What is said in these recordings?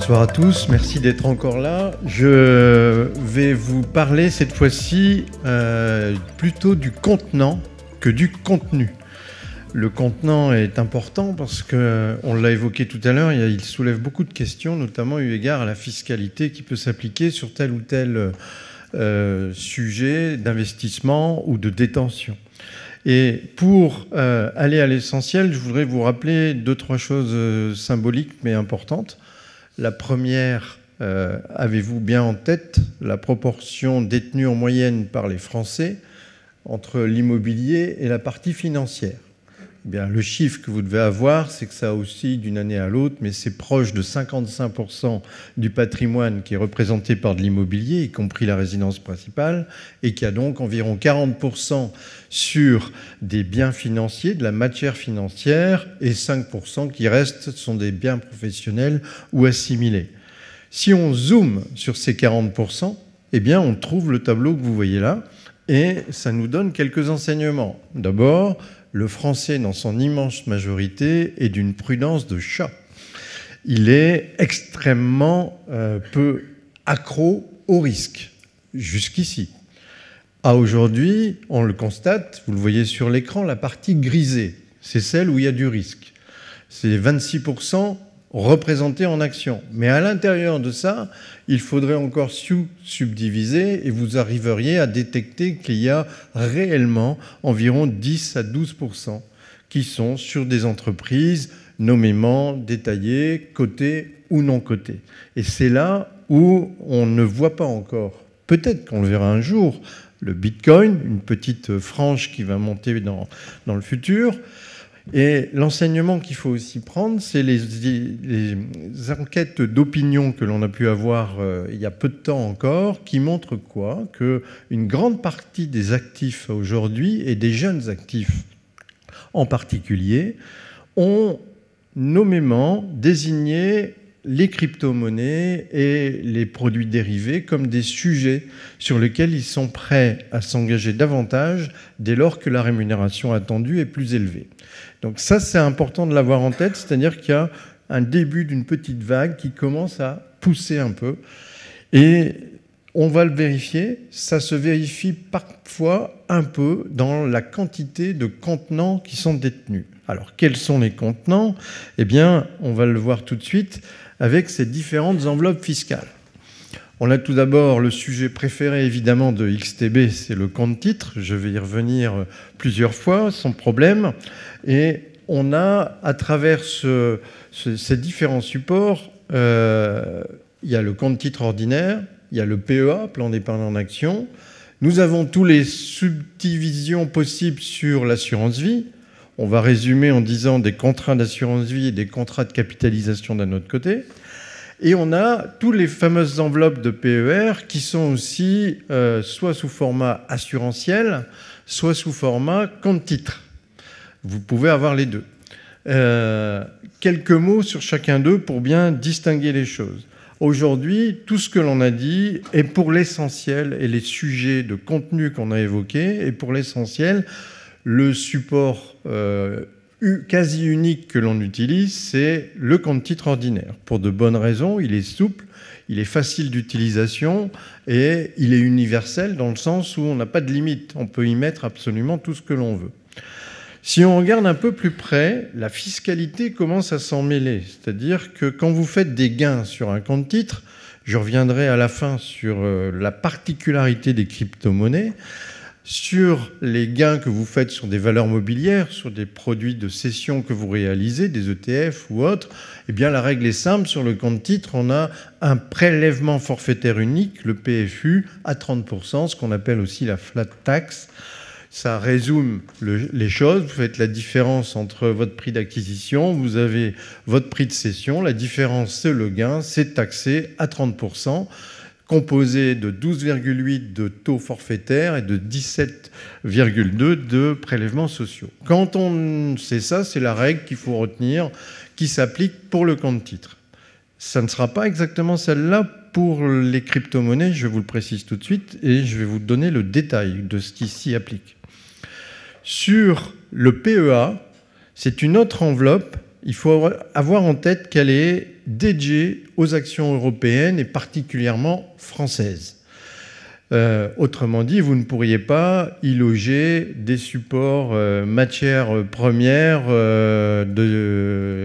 Bonsoir à tous, merci d'être encore là. Je vais vous parler cette fois-ci plutôt du contenant que du contenu. Le contenant est important parce qu'on l'a évoqué tout à l'heure, il soulève beaucoup de questions, notamment eu égard à la fiscalité qui peut s'appliquer sur tel ou tel sujet d'investissement ou de détention. Et pour aller à l'essentiel, je voudrais vous rappeler 2-3 choses symboliques mais importantes. La première, avez-vous bien en tête la proportion détenue en moyenne par les Français entre l'immobilier et la partie financière? Eh bien, le chiffre que vous devez avoir, c'est que ça oscille d'une année à l'autre, mais c'est proche de 55% du patrimoine qui est représenté par de l'immobilier, y compris la résidence principale, et qui a donc environ 40% sur des biens financiers, de la matière financière, et 5% qui restent sont des biens professionnels ou assimilés. Si on zoome sur ces 40%, eh bien, on trouve le tableau que vous voyez là, et ça nous donne quelques enseignements. D'abord, le français, dans son immense majorité, est d'une prudence de chat. Il est extrêmement peu accro au risque, jusqu'ici. À aujourd'hui, on le constate, vous le voyez sur l'écran, la partie grisée, c'est celle où il y a du risque. C'est 26% représentés en actions. Mais à l'intérieur de ça, il faudrait encore subdiviser et vous arriveriez à détecter qu'il y a réellement environ 10 à 12% qui sont sur des entreprises nommément détaillées, cotées ou non cotées. Et c'est là où on ne voit pas encore, peut-être qu'on le verra un jour, le Bitcoin, une petite frange qui va monter dans le futur. Et l'enseignement qu'il faut aussi prendre, c'est les enquêtes d'opinion que l'on a pu avoir il y a peu de temps encore, qui montrent quoi? Qu'une grande partie des actifs aujourd'hui, et des jeunes actifs en particulier, ont nommément désigné les crypto-monnaies et les produits dérivés comme des sujets sur lesquels ils sont prêts à s'engager davantage dès lors que la rémunération attendue est plus élevée. Donc ça, c'est important de l'avoir en tête, c'est-à-dire qu'il y a un début d'une petite vague qui commence à pousser un peu. Et on va le vérifier, ça se vérifie parfois un peu dans la quantité de contenants qui sont détenus. Alors, quels sont les contenants? Eh bien, on va le voir tout de suite avec ces différentes enveloppes fiscales. On a tout d'abord le sujet préféré, évidemment, de XTB, c'est le compte-titre. Je vais y revenir plusieurs fois, sans problème. Et on a, à travers ces différents supports, il y a le compte-titre ordinaire, il y a le PEA, plan d'épargne en action. Nous avons tous les subdivisions possibles sur l'assurance vie. On va résumer en disant des contrats d'assurance vie et des contrats de capitalisation d'un autre côté. Et on a toutes les fameuses enveloppes de PER qui sont aussi soit sous format assurantiel, soit sous format compte-titre. Vous pouvez avoir les deux. Quelques mots sur chacun d'eux pour bien distinguer les choses. Aujourd'hui, tout ce que l'on a dit est pour l'essentiel, et les sujets de contenu qu'on a évoqués, est pour l'essentiel le support quasi unique que l'on utilise, c'est le compte-titre ordinaire. Pour de bonnes raisons, il est souple, il est facile d'utilisation et il est universel dans le sens où on n'a pas de limite. On peut y mettre absolument tout ce que l'on veut. Si on regarde un peu plus près, la fiscalité commence à s'en mêler. C'est-à-dire que quand vous faites des gains sur un compte-titre, je reviendrai à la fin sur la particularité des crypto-monnaies, sur les gains que vous faites sur des valeurs mobilières, sur des produits de cession que vous réalisez, des ETF ou autres, eh bien la règle est simple. Sur le compte-titre, on a un prélèvement forfaitaire unique, le PFU, à 30%, ce qu'on appelle aussi la flat tax. Ça résume les choses. Vous faites la différence entre votre prix d'acquisition, vous avez votre prix de cession. La différence, c'est le gain, c'est taxé à 30%. Composé de 12,8 de taux forfaitaires et de 17,2 de prélèvements sociaux. Quand on sait ça, c'est la règle qu'il faut retenir, qui s'applique pour le compte-titre. Ça ne sera pas exactement celle-là pour les crypto-monnaies, je vous le précise tout de suite, et je vais vous donner le détail de ce qui s'y applique. Sur le PEA, c'est une autre enveloppe il faut avoir en tête qu'elle est dédiée aux actions européennes et particulièrement françaises. Autrement dit, vous ne pourriez pas y loger des supports matières premières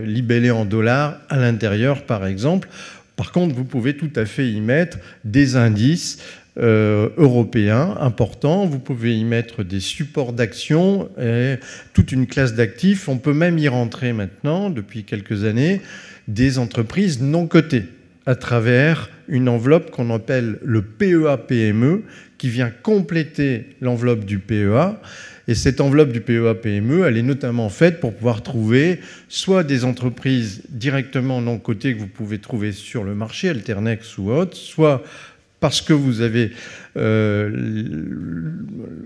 libellés en dollars à l'intérieur, par exemple. Par contre, vous pouvez tout à fait y mettre des indices européens importants. Vous pouvez y mettre des supports d'actions et toute une classe d'actifs. On peut même y rentrer maintenant, depuis quelques années, des entreprises non cotées à travers une enveloppe qu'on appelle le PEA-PME, qui vient compléter l'enveloppe du PEA. Et cette enveloppe du PEA-PME, elle est notamment faite pour pouvoir trouver soit des entreprises directement non cotées que vous pouvez trouver sur le marché, Alternex ou autre, soit parce que vous avez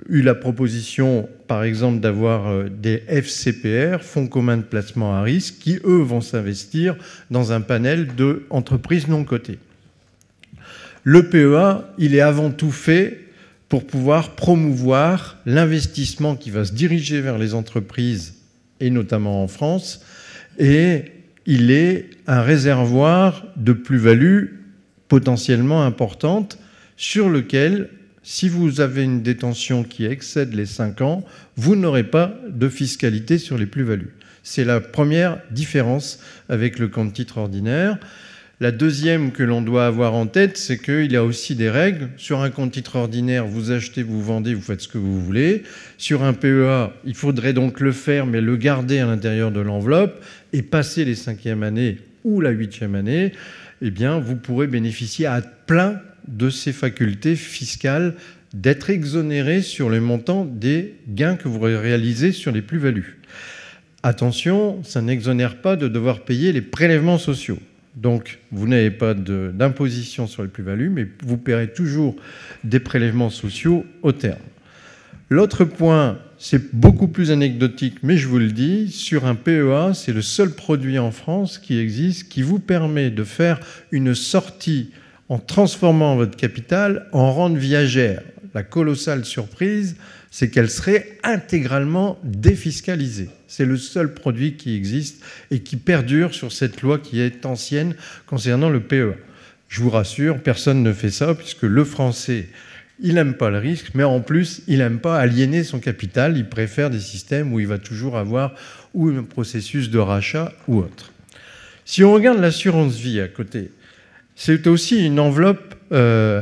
eu la proposition, par exemple, d'avoir des FCPR, fonds communs de placement à risque, qui, eux, vont s'investir dans un panel d'entreprises non cotées. Le PEA, il est avant tout fait pour pouvoir promouvoir l'investissement qui va se diriger vers les entreprises, et notamment en France, et il est un réservoir de plus-value potentiellement importante sur lequel, si vous avez une détention qui excède les 5 ans, vous n'aurez pas de fiscalité sur les plus-values. C'est la première différence avec le compte titre ordinaire. La deuxième que l'on doit avoir en tête, c'est qu'il y a aussi des règles. Sur un compte titre ordinaire, vous achetez, vous vendez, vous faites ce que vous voulez. Sur un PEA, il faudrait donc le faire, mais le garder à l'intérieur de l'enveloppe. Et passer les 5e années ou la 8e année, eh bien, vous pourrez bénéficier à plein de ces facultés fiscales d'être exonéré sur le montant des gains que vous réalisez sur les plus-values. Attention, ça n'exonère pas de devoir payer les prélèvements sociaux. Donc, vous n'avez pas d'imposition sur les plus-values, mais vous paierez toujours des prélèvements sociaux au terme. L'autre point, c'est beaucoup plus anecdotique, mais je vous le dis, sur un PEA, c'est le seul produit en France qui existe, qui vous permet de faire une sortie en transformant votre capital en rente viagère. La colossale surprise, c'est qu'elle serait intégralement défiscalisée. C'est le seul produit qui existe et qui perdure sur cette loi qui est ancienne concernant le PEA. Je vous rassure, personne ne fait ça puisque le Français, il n'aime pas le risque, mais en plus, il n'aime pas aliéner son capital. Il préfère des systèmes où il va toujours avoir ou un processus de rachat ou autre. Si on regarde l'assurance vie à côté, c'est aussi une enveloppe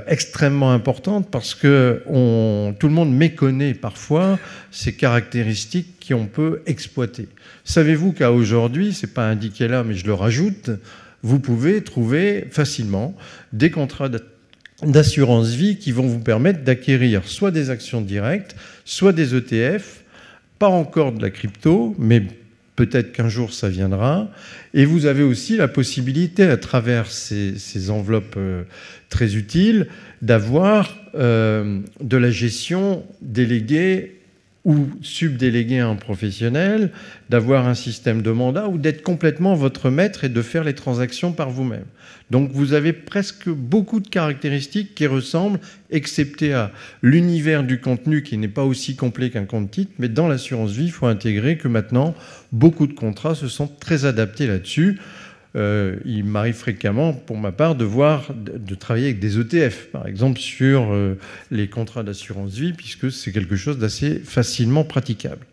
extrêmement importante parce que tout le monde méconnaît parfois ces caractéristiques qu'on peut exploiter. Savez-vous qu'à aujourd'hui, ce n'est pas indiqué là, mais je le rajoute, vous pouvez trouver facilement des contrats d'assurance vie qui vont vous permettre d'acquérir soit des actions directes, soit des ETF, pas encore de la crypto, mais peut-être qu'un jour ça viendra. Et vous avez aussi la possibilité, à travers ces enveloppes très utiles, d'avoir de la gestion déléguée ou subdéléguée à un professionnel, d'avoir un système de mandat ou d'être complètement votre maître et de faire les transactions par vous-même. Donc vous avez presque beaucoup de caractéristiques qui ressemblent, excepté à l'univers du contenu qui n'est pas aussi complet qu'un compte titre, mais dans l'assurance vie, il faut intégrer que maintenant, beaucoup de contrats se sont très adaptés là-dessus. Il m'arrive fréquemment, pour ma part, de travailler avec des ETF, par exemple, sur les contrats d'assurance vie, puisque c'est quelque chose d'assez facilement praticable.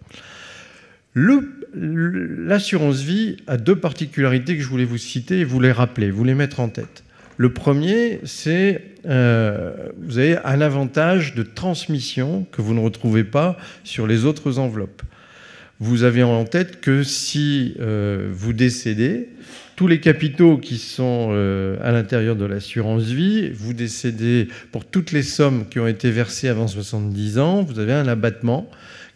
L'assurance vie a deux particularités que je voulais vous citer et vous les rappeler, vous les mettre en tête. Le premier, c'est vous avez un avantage de transmission que vous ne retrouvez pas sur les autres enveloppes. Vous avez en tête que si vous décédez, tous les capitaux qui sont à l'intérieur de l'assurance vie, vous décédez pour toutes les sommes qui ont été versées avant 70 ans, vous avez un abattement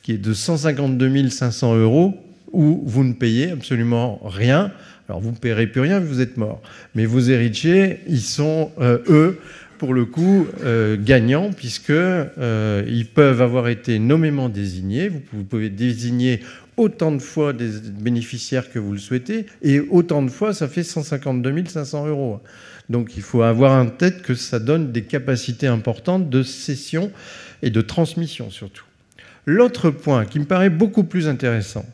qui est de 152 500 € où vous ne payez absolument rien. Alors vous ne paierez plus rien, vous êtes mort. Mais vos héritiers, ils sont, eux, pour le coup, gagnants, puisqu'ils peuvent avoir été nommément désignés. Vous pouvez désigner autant de fois des bénéficiaires que vous le souhaitez, et autant de fois, ça fait 152 500 €. Donc il faut avoir en tête que ça donne des capacités importantes de cession et de transmission, surtout. L'autre point qui me paraît beaucoup plus intéressant,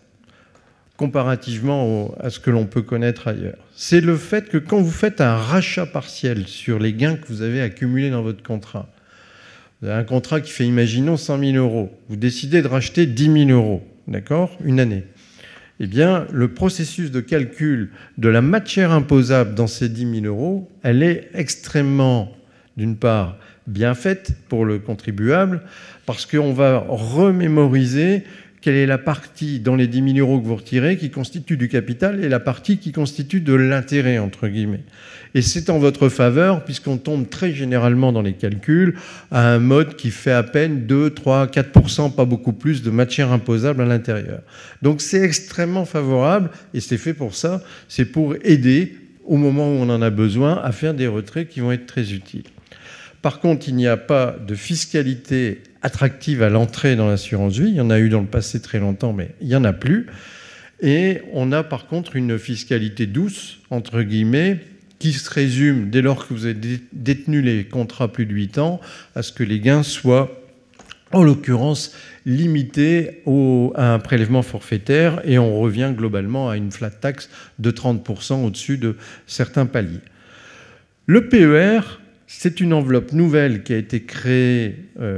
comparativement à ce que l'on peut connaître ailleurs. C'est le fait que quand vous faites un rachat partiel sur les gains que vous avez accumulés dans votre contrat, vous avez un contrat qui fait, imaginons, 100 000 euros. Vous décidez de racheter 10 000 euros, d'accord, une année. Eh bien, le processus de calcul de la matière imposable dans ces 10 000 euros, elle est extrêmement, d'une part, bien faite pour le contribuable, parce qu'on va remémoriser quelle est la partie dans les 10 000 euros que vous retirez qui constitue du capital et la partie qui constitue de l'intérêt, entre guillemets. Et c'est en votre faveur, puisqu'on tombe très généralement dans les calculs à un mode qui fait à peine 2, 3, 4%, pas beaucoup plus, de matière imposable à l'intérieur. Donc c'est extrêmement favorable, et c'est fait pour ça, c'est pour aider, au moment où on en a besoin, à faire des retraits qui vont être très utiles. Par contre, il n'y a pas de fiscalité attractive à l'entrée dans l'assurance vie. Il y en a eu dans le passé très longtemps, mais il n'y en a plus. Et on a par contre une fiscalité douce, entre guillemets, qui se résume, dès lors que vous avez détenu les contrats plus de 8 ans, à ce que les gains soient, en l'occurrence, limités à un prélèvement forfaitaire, et on revient globalement à une flat tax de 30% au-dessus de certains paliers. Le PER, c'est une enveloppe nouvelle qui a été créée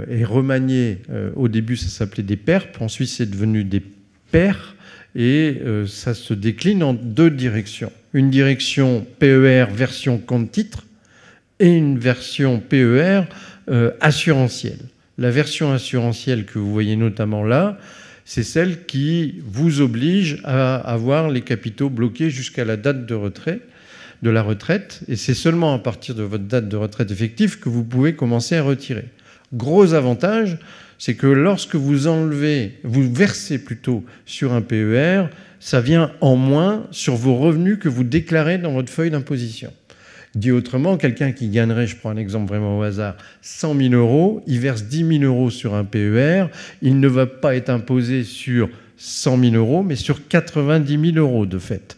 et remaniée. Au début, ça s'appelait des PERP, ensuite c'est devenu des PER, et ça se décline en deux directions. Une direction PER version compte-titre et une version PER assurantielle. La version assurantielle que vous voyez notamment là, c'est celle qui vous oblige à avoir les capitaux bloqués jusqu'à la date de retrait de la retraite, et c'est seulement à partir de votre date de retraite effective que vous pouvez commencer à retirer. Gros avantage, c'est que lorsque vous versez plutôt sur un PER, ça vient en moins sur vos revenus que vous déclarez dans votre feuille d'imposition. Dit autrement, quelqu'un qui gagnerait, je prends un exemple vraiment au hasard, 100 000 euros, il verse 10 000 euros sur un PER, il ne va pas être imposé sur 100 000 euros, mais sur 90 000 euros de fait.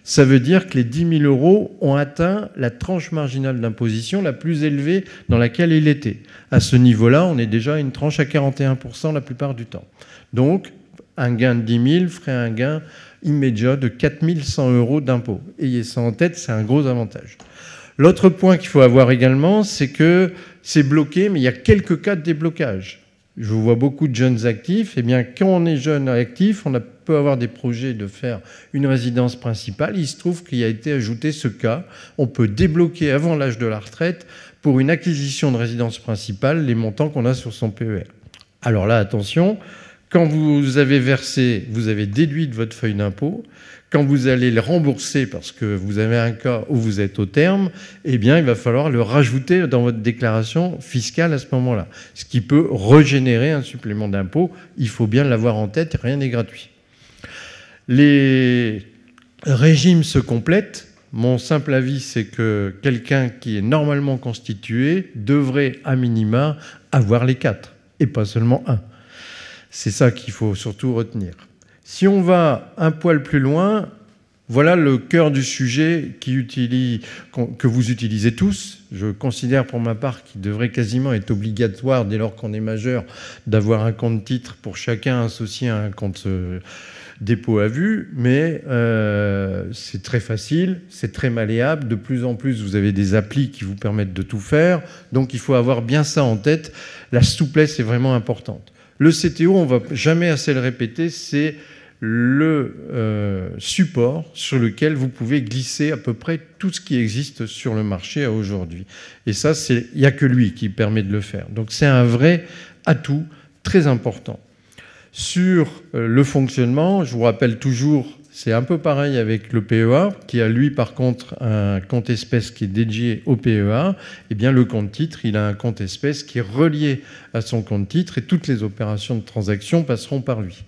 Ça veut dire que les 10 000 euros ont atteint la tranche marginale d'imposition la plus élevée dans laquelle il était. À ce niveau-là, on est déjà à une tranche à 41% la plupart du temps. Donc, un gain de 10 000 ferait un gain immédiat de 4 100 euros d'impôt. Ayez ça en tête, c'est un gros avantage. L'autre point qu'il faut avoir également, c'est que c'est bloqué, mais il y a quelques cas de déblocage. Je vois beaucoup de jeunes actifs. Eh bien, quand on est jeune actif, on peut avoir des projets de faire une résidence principale. Il se trouve qu'il a été ajouté ce cas. On peut débloquer avant l'âge de la retraite pour une acquisition de résidence principale les montants qu'on a sur son PER. Alors là, attention, quand vous avez versé, vous avez déduit de votre feuille d'impôt. Quand vous allez le rembourser parce que vous avez un cas où vous êtes au terme, eh bien, il va falloir le rajouter dans votre déclaration fiscale à ce moment-là, ce qui peut régénérer un supplément d'impôt. Il faut bien l'avoir en tête, rien n'est gratuit. Les régimes se complètent. Mon simple avis, c'est que quelqu'un qui est normalement constitué devrait, à minima, avoir les 4, et pas seulement un. C'est ça qu'il faut surtout retenir. Si on va un poil plus loin, voilà le cœur du sujet que vous utilisez tous. Je considère pour ma part qu'il devrait quasiment être obligatoire, dès lors qu'on est majeur, d'avoir un compte titre pour chacun associé à un compte dépôt à vue. Mais c'est très facile, c'est très malléable. De plus en plus, vous avez des applis qui vous permettent de tout faire. Donc il faut avoir bien ça en tête. La souplesse est vraiment importante. Le CTO, on ne va jamais assez le répéter, c'est le support sur lequel vous pouvez glisser à peu près tout ce qui existe sur le marché aujourd'hui. Et ça, il n'y a que lui qui permet de le faire. Donc c'est un vrai atout très important. Sur le fonctionnement, je vous rappelle toujours, c'est un peu pareil avec le PEA, qui a lui par contre un compte espèce qui est dédié au PEA. Eh bien le compte titre, il a un compte espèce qui est relié à son compte titre et toutes les opérations de transaction passeront par lui.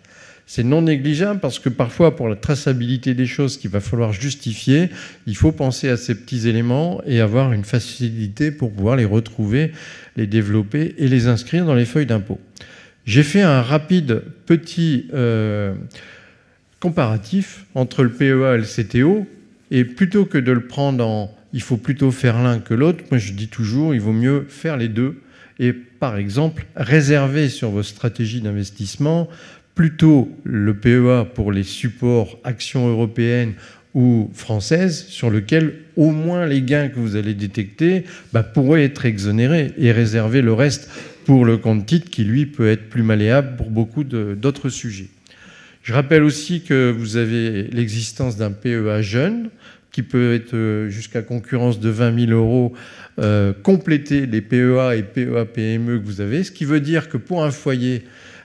C'est non négligeable parce que parfois, pour la traçabilité des choses qu'il va falloir justifier, il faut penser à ces petits éléments et avoir une facilité pour pouvoir les retrouver, les développer et les inscrire dans les feuilles d'impôt. J'ai fait un rapide petit comparatif entre le PEA et le CTO, et plutôt que de le prendre en « il faut plutôt faire l'un que l'autre », moi je dis toujours il vaut mieux faire les deux et par exemple réserver sur vos stratégies d'investissement plutôt le PEA pour les supports actions européennes ou françaises, sur lequel au moins les gains que vous allez détecter pourraient être exonérés et réserver le reste pour le compte titre qui, lui, peut être plus malléable pour beaucoup d'autres sujets. Je rappelle aussi que vous avez l'existence d'un PEA jeune qui peut être jusqu'à concurrence de 20 000 €, compléter les PEA et PEA-PME que vous avez, ce qui veut dire que pour un foyer,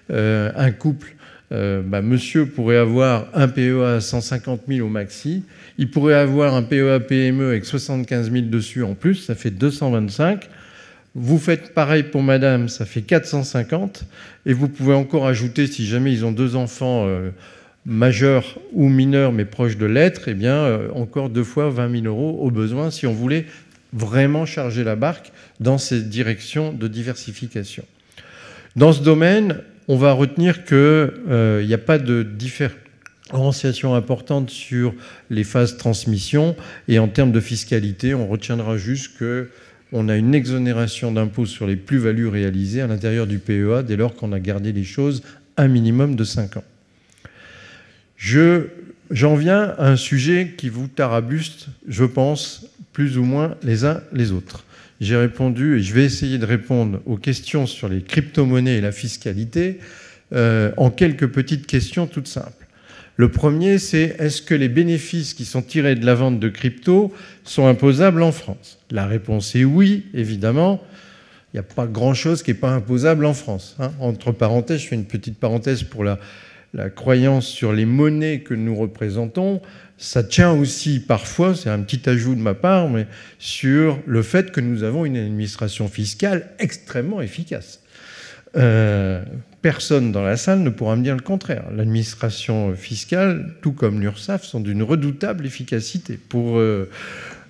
un couple, monsieur pourrait avoir un PEA à 150 000 au maxi, il pourrait avoir un PEA-PME avec 75 000 dessus en plus, ça fait 225. Vous faites pareil pour madame, ça fait 450. Et vous pouvez encore ajouter, si jamais ils ont 2 enfants majeurs ou mineurs, mais proches de l'être, encore 2 fois 20 000 € au besoin, si on voulait vraiment charger la barque dans ces directions de diversification. Dans ce domaine, on va retenir qu'il n'y a pas de différenciation importante sur les phases transmission. Et en termes de fiscalité, on retiendra juste que on a une exonération d'impôt sur les plus-values réalisées à l'intérieur du PEA dès lors qu'on a gardé les choses un minimum de 5 ans. J'en viens à un sujet qui vous tarabuste, je pense, plus ou moins les uns les autres. J'ai répondu et je vais essayer de répondre aux questions sur les crypto-monnaies et la fiscalité en quelques petites questions toutes simples. Le premier, c'est est-ce que les bénéfices qui sont tirés de la vente de crypto sont imposables en France? La réponse est oui, évidemment. Il n'y a pas grand-chose qui n'est pas imposable en France. Entre parenthèses, je fais une petite parenthèse pour la croyance sur les monnaies que nous représentons. Ça tient aussi parfois, c'est un petit ajout de ma part, mais sur le fait que nous avons une administration fiscale extrêmement efficace. Personne dans la salle ne pourra me dire le contraire. L'administration fiscale, tout comme l'URSSAF, sont d'une redoutable efficacité pour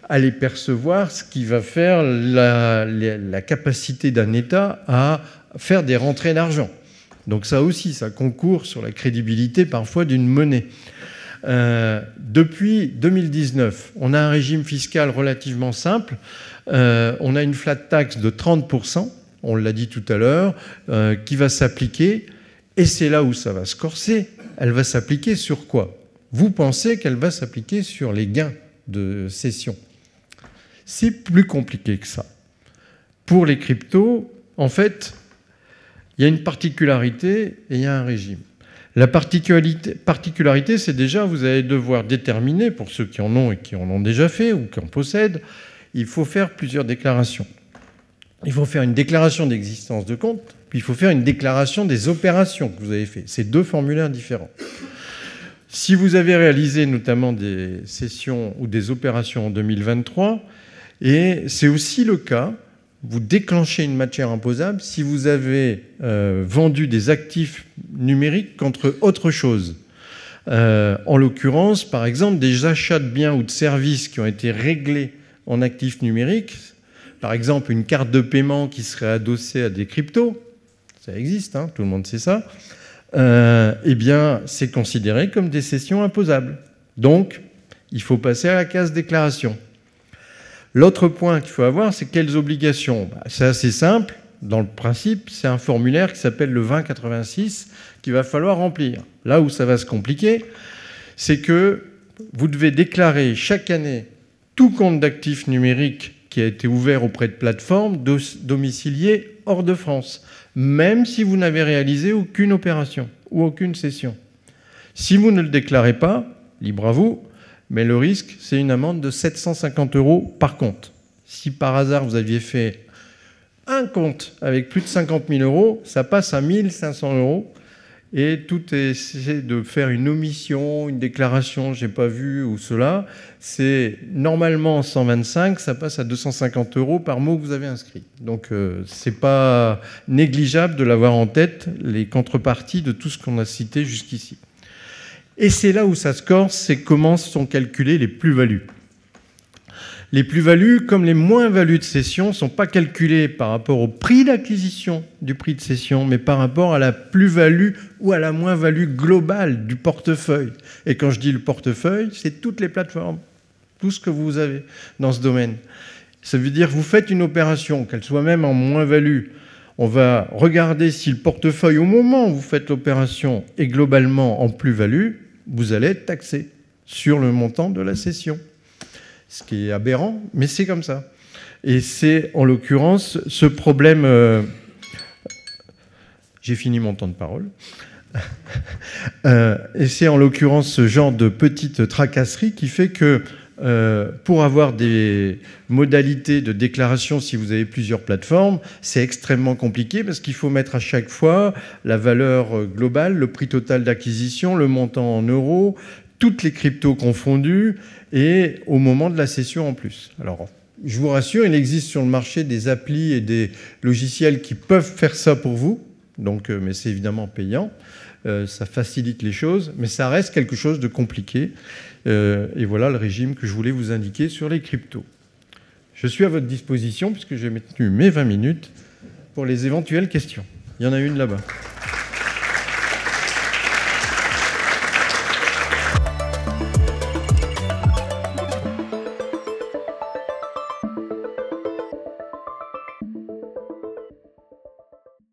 aller percevoir ce qui va faire la capacité d'un État à faire des rentrées d'argent. Donc ça aussi, ça concourt sur la crédibilité parfois d'une monnaie. Depuis 2019, on a un régime fiscal relativement simple. On a une flat tax de 30%. On l'a dit tout à l'heure, qui va s'appliquer, et c'est là où ça va se corser. Elle va s'appliquer sur quoi? Vous pensez qu'elle va s'appliquer sur les gains de cession? C'est plus compliqué que ça. Pour les cryptos, en fait, il y a une particularité et il y a un régime. La particularité, c'est déjà, vous allez devoir déterminer, pour ceux qui en ont et qui en ont déjà fait ou qui en possèdent, il faut faire plusieurs déclarations. Il faut faire une déclaration d'existence de compte, puis il faut faire une déclaration des opérations que vous avez faites. C'est 2 formulaires différents. Si vous avez réalisé notamment des cessions ou des opérations en 2023, et c'est aussi le cas, vous déclenchez une matière imposable si vous avez vendu des actifs numériques contre autre chose. En l'occurrence, par exemple, des achats de biens ou de services qui ont été réglés en actifs numériques. Par exemple, une carte de paiement qui serait adossée à des cryptos, ça existe, tout le monde sait ça, c'est considéré comme des cessions imposables. Donc, il faut passer à la case déclaration. L'autre point qu'il faut avoir, c'est quelles obligations? C'est assez simple. Dans le principe, c'est un formulaire qui s'appelle le 2086 qu'il va falloir remplir. Là où ça va se compliquer, c'est que vous devez déclarer chaque année tout compte d'actifs numériques qui a été ouvert auprès de plateformes domiciliées hors de France, même si vous n'avez réalisé aucune opération ou aucune cession. Si vous ne le déclarez pas, libre à vous, mais le risque, c'est une amende de 750 € par compte. Si par hasard vous aviez fait un compte avec plus de 50 000 €, ça passe à 1 500 €. Et tout essayer de faire une omission, une déclaration, j'ai pas vu, ou cela, c'est normalement 125, ça passe à 250 € par mot que vous avez inscrit. Donc c'est pas négligeable de l'avoir en tête, les contreparties de tout ce qu'on a cité jusqu'ici. Et c'est là où ça se corse, c'est comment sont calculées les plus-values. Les plus-values, comme les moins-values de cession, ne sont pas calculées par rapport au prix d'acquisition du prix de cession, mais par rapport à la plus-value ou à la moins-value globale du portefeuille. Et quand je dis le portefeuille, c'est toutes les plateformes, tout ce que vous avez dans ce domaine. Ça veut dire que vous faites une opération, qu'elle soit même en moins-value, On va regarder si le portefeuille, au moment où vous faites l'opération, est globalement en plus-value. Vous allez être taxé sur le montant de la cession. Ce qui est aberrant, mais c'est comme ça. Et c'est, en l'occurrence, ce problème... J'ai fini mon temps de parole. Et c'est, en l'occurrence, ce genre de petite tracasserie qui fait que pour avoir des modalités de déclaration, si vous avez plusieurs plateformes, c'est extrêmement compliqué parce qu'il faut mettre à chaque fois la valeur globale, le prix total d'acquisition, le montant en euros, toutes les cryptos confondues et au moment de la cession en plus. Alors, je vous rassure, il existe sur le marché des applis et des logiciels qui peuvent faire ça pour vous, donc, mais c'est évidemment payant. Ça facilite les choses, mais ça reste quelque chose de compliqué. Et voilà le régime que je voulais vous indiquer sur les cryptos. Je suis à votre disposition puisque j'ai maintenu mes 20 minutes pour les éventuelles questions. Il y en a une là-bas.